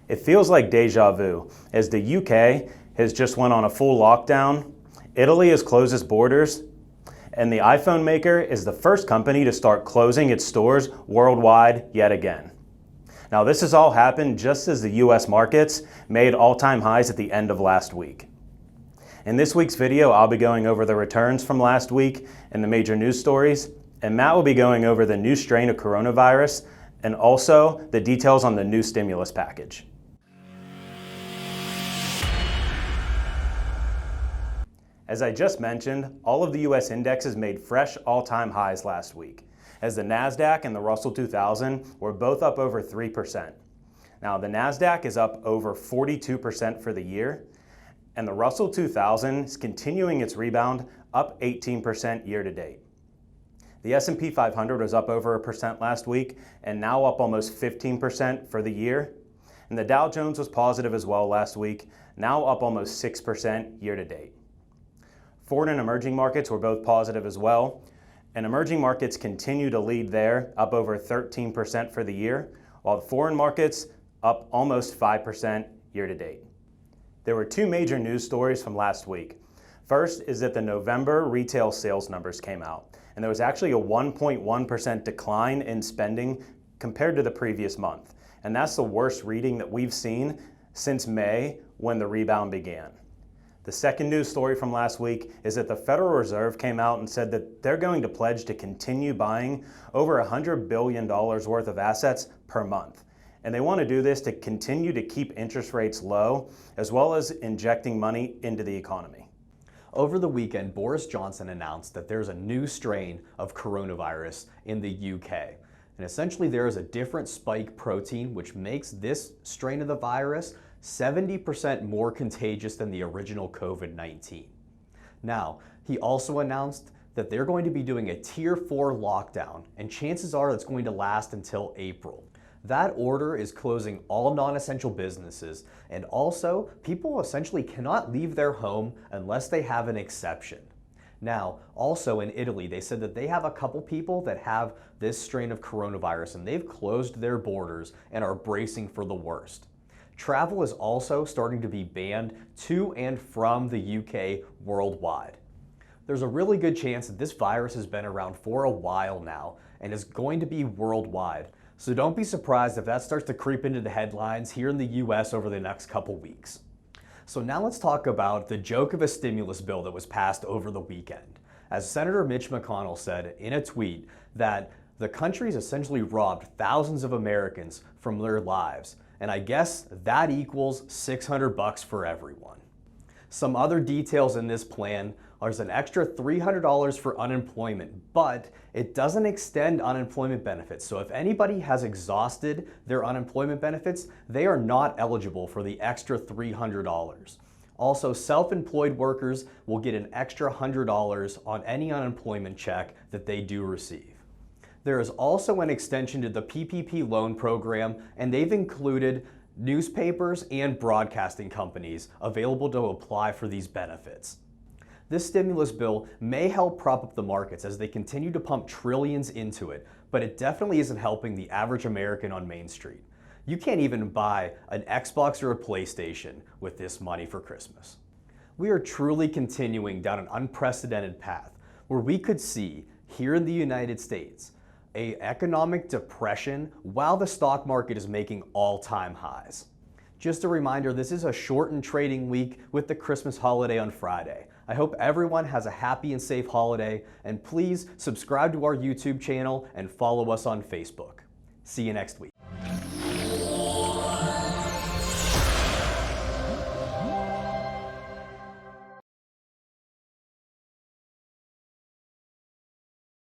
It feels like deja vu, as the UK has just went on a full lockdown, Italy has closed its borders, and the iPhone maker is the first company to start closing its stores worldwide yet again. Now, this has all happened just as the US markets made all-time highs at the end of last week. In this week's video, I'll be going over the returns from last week and the major news stories, and Matt will be going over the new strain of coronavirus and also the details on the new stimulus package. As I just mentioned, all of the US indexes made fresh all-time highs last week, as the NASDAQ and the Russell 2000 were both up over 3%. Now, the NASDAQ is up over 42% for the year, and the Russell 2000 is continuing its rebound, up 18% year to date. The S&P 500 was up over 1% last week and now up almost 15% for the year. And the Dow Jones was positive as well last week, now up almost 6% year to date. Foreign and emerging markets were both positive as well, and emerging markets continue to lead there, up over 13% for the year, while the foreign markets up almost 5% year to date. There were two major news stories from last week. First is that the November retail sales numbers came out, and there was actually a 1.1% decline in spending compared to the previous month, and that's the worst reading that we've seen since May when the rebound began. The second news story from last week is that the Federal Reserve came out and said that they're going to pledge to continue buying over $100 billion worth of assets per month. And they want to do this to continue to keep interest rates low, as well as injecting money into the economy. Over the weekend, Boris Johnson announced that there's a new strain of coronavirus in the UK. And essentially there is a different spike protein which makes this strain of the virus 70% more contagious than the original COVID-19. Now, he also announced that they're going to be doing a Tier 4 lockdown, and chances are it's going to last until April. That order is closing all non-essential businesses, and also people essentially cannot leave their home unless they have an exception. Now, also in Italy, they said that they have a couple people that have this strain of coronavirus, and they've closed their borders and are bracing for the worst. Travel is also starting to be banned to and from the UK worldwide. There's a really good chance that this virus has been around for a while now and is going to be worldwide. So don't be surprised if that starts to creep into the headlines here in the US over the next couple weeks. So now let's talk about the joke of a stimulus bill that was passed over the weekend. As Senator Mitch McConnell said in a tweet that the country's essentially robbed thousands of Americans from their lives, and I guess that equals $600 for everyone. Some other details in this plan are an extra $300 for unemployment, but it doesn't extend unemployment benefits. So if anybody has exhausted their unemployment benefits, they are not eligible for the extra $300. Also, self-employed workers will get an extra $100 on any unemployment check that they do receive. There is also an extension to the PPP loan program, and they've included newspapers and broadcasting companies available to apply for these benefits. This stimulus bill may help prop up the markets as they continue to pump trillions into it, but it definitely isn't helping the average American on Main Street. You can't even buy an Xbox or a PlayStation with this money for Christmas. We are truly continuing down an unprecedented path where we could see, here in the United States, an economic depression while the stock market is making all-time highs. Just a reminder, this is a shortened trading week with the Christmas holiday on Friday. I hope everyone has a happy and safe holiday, and please subscribe to our YouTube channel and follow us on Facebook. See you next week.